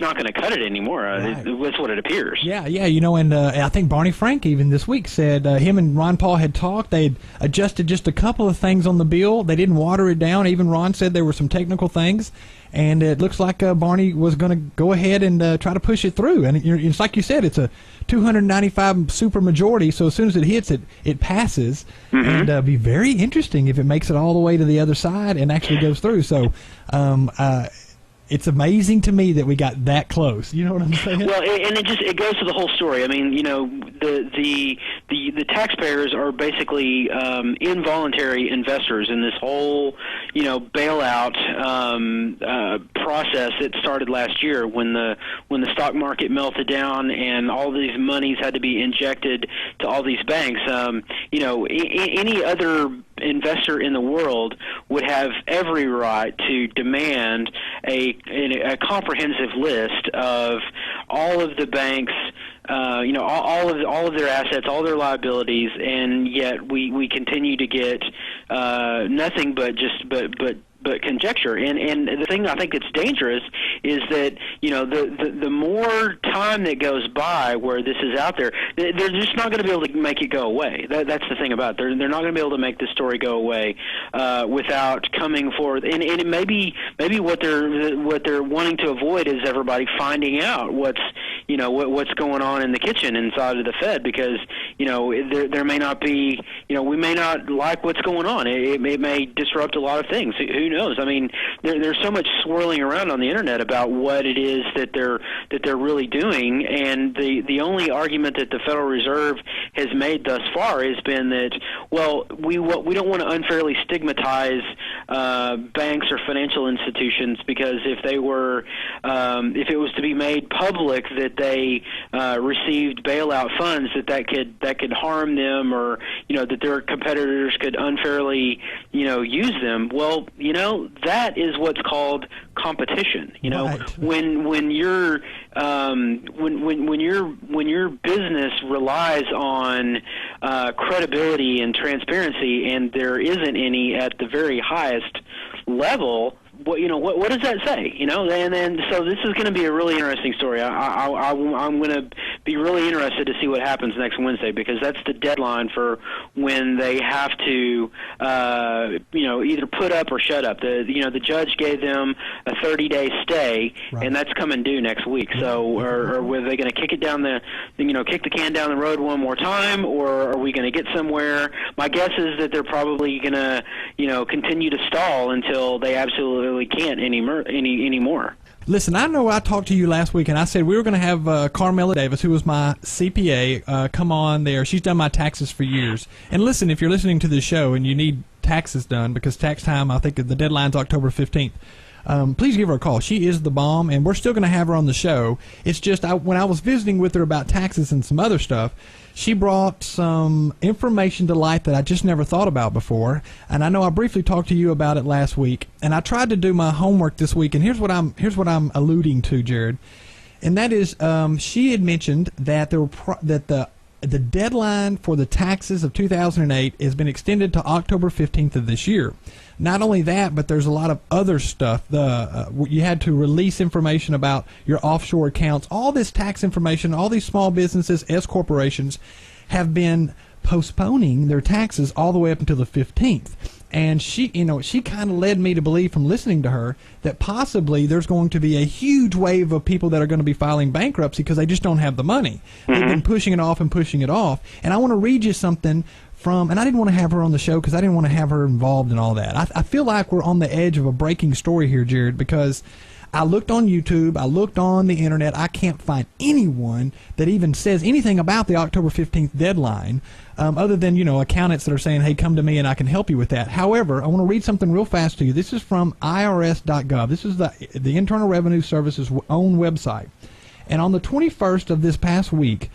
not going to cut it anymore. Right. That's what it appears. Yeah, and I think Barney Frank even this week said him and Ron Paul had talked. They had adjusted just a couple of things on the bill. They didn't water it down. Even Ron said there were some technical things, and it looks like Barney was going to go ahead and try to push it through. And it's like you said, it's a 295 super majority, so as soon as it hits it, it passes. And be very interesting if it makes it all the way to the other side and actually goes through. So it's amazing to me that we got that close. You know what I'm saying? Well, and it goes to the whole story. I mean, the taxpayers are basically involuntary investors in this whole bailout process that started last year when the stock market melted down and all these monies had to be injected to all these banks. Any other investor in the world would have every right to demand a comprehensive list of all of the banks, all of their assets, all their liabilities, and yet we continue to get nothing but conjecture. And the thing I think that's dangerous is that the more time that goes by where this is out there, they're just not going to be able to make it go away. That's the thing about it. They're not going to be able to make this story go away without coming forward. And it maybe what they're wanting to avoid is everybody finding out what's going on in the kitchen inside of the Fed, because there may not be, we may not like what's going on. It may disrupt a lot of things. Who knows? I mean, there's so much swirling around on the internet about what it is that they're really doing, and the only argument that the Federal Reserve has made thus far has been that, well, we don't want to unfairly stigmatize banks or financial institutions, because if it was to be made public that they received bailout funds, that could harm them, or that their competitors could unfairly use them. Well, that is what's called competition. Right. When your business relies on credibility and transparency, and there isn't any at the very highest level, what does that say? And so this is going to be a really interesting story. I'm going to be really interested to see what happens next Wednesday, because that's the deadline for when they have to, either put up or shut up. The judge gave them a 30-day stay, right, and that's coming due next week. So, or were they going to kick the can down the road one more time, or are we going to get somewhere? My guess is that they're probably going to, continue to stall until they absolutely can't anymore. Listen, I know I talked to you last week, and I said we were going to have Carmela Davis, who was my CPA, come on there. She's done my taxes for years. And listen, if you're listening to this show and you need taxes done, because tax time, I think the deadline's October 15th, please give her a call. She is the bomb, and we're still going to have her on the show. It's just when I was visiting with her about taxes and some other stuff, she brought some information to light that I just never thought about before. And I know I briefly talked to you about it last week, and I tried to do my homework this week. And here's what I'm alluding to, Jared, and that is she had mentioned that the deadline for the taxes of 2008 has been extended to October 15th of this year. Not only that, but there's a lot of other stuff. You had to release information about your offshore accounts. All this tax information, all these small businesses, S corporations, have been postponing their taxes all the way up until the 15th. And she kind of led me to believe, from listening to her, that possibly there's going to be a huge wave of people that are going to be filing bankruptcy because they just don't have the money. Mm-hmm. They've been pushing it off and pushing it off. And I want to read you something and I didn't want to have her on the show because I didn't want to have her involved in all that. I feel like we're on the edge of a breaking story here, Jared, because I looked on YouTube, I looked on the internet, I can't find anyone that even says anything about the October 15th deadline, other than, accountants that are saying, hey, come to me and I can help you with that. However, I want to read something real fast to you. This is from IRS.gov. This is the Internal Revenue Service's own website. And on the 21st of this past week,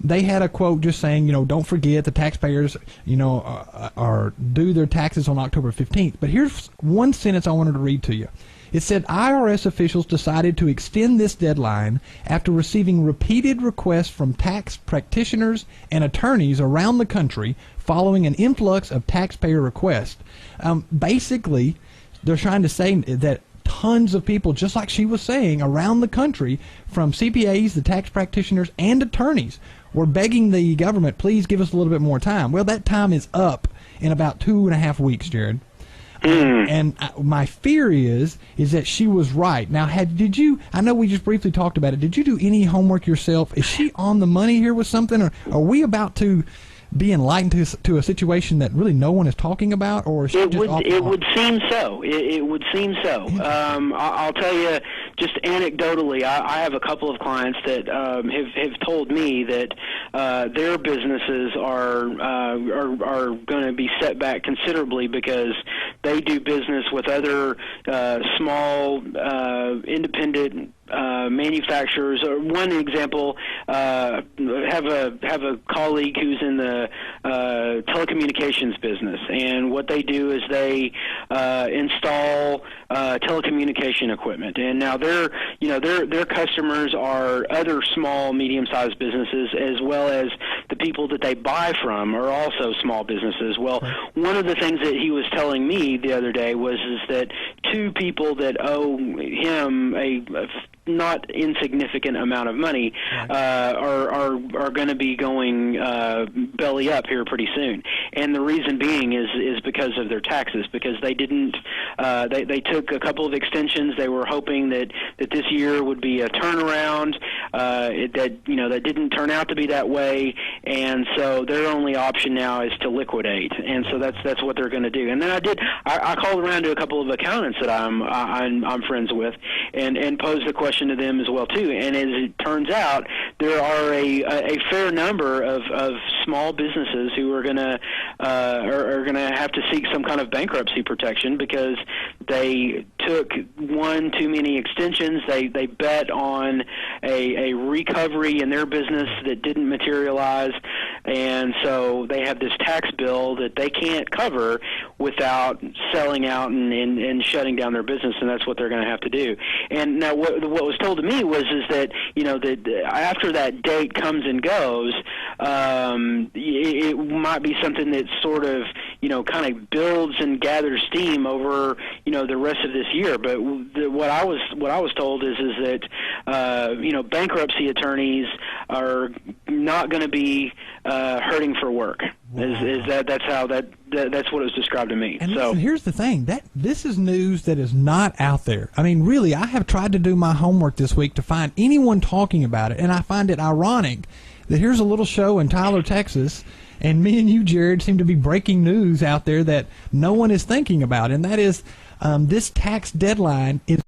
they had a quote just saying, don't forget the taxpayers, are due their taxes on October 15th. But here's one sentence I wanted to read to you. It said, IRS officials decided to extend this deadline after receiving repeated requests from tax practitioners and attorneys around the country following an influx of taxpayer requests. Basically, they're trying to say that tons of people, just like she was saying, around the country, from CPAs, the tax practitioners, and attorneys, were begging the government, please give us a little bit more time. Well, that time is up in about 2.5 weeks, Jared. And my fear is that she was right. Now, did you? I know we just briefly talked about it. Did you do any homework yourself? Is she on the money here with something, or are we about to be enlightened to a situation that really no one is talking about, or is she just off the It would seem so. It would seem so. I'll tell you, just anecdotally, I have a couple of clients that have told me that their businesses are going to be set back considerably because they do business with other small independent manufacturers. Or one example, have a colleague who's in the telecommunications business, and what they do is they install telecommunication equipment. And now their customers are other small, medium-sized businesses, as well as the people that they buy from are also small businesses. Well, one of the things that he was telling me the other day is that two people that owe him a not insignificant amount of money are going to be going belly up here pretty soon, and the reason being is because of their taxes, because they didn't they took a couple of extensions. They were hoping that this year would be a turnaround, that didn't turn out to be that way, and so their only option now is to liquidate, and so that's what they're going to do. And then I called around to a couple of accountants that I'm friends with, and posed the question to them as well too. And as it turns out, there are a fair number of small businesses who are going to have to seek some kind of bankruptcy protection because they took one too many extensions. They bet on a recovery in their business that didn't materialize, and so they have this tax bill that they can't cover without selling out and shutting down their business, and that's what they're going to have to do. And now what was told to me was that that after that date comes and goes, it might be something that sort of kind of builds and gathers steam over the rest of this year. But what I was told is that bankruptcy attorneys are not going to be hurting for work. Wow. That's what it was described to me. And listen, here's the thing, this is news that is not out there. I mean, really, I have tried to do my homework this week to find anyone talking about it, and I find it ironic that here's a little show in Tyler, Texas, and me and you, Jared, seem to be breaking news out there that no one is thinking about, and that is this tax deadline is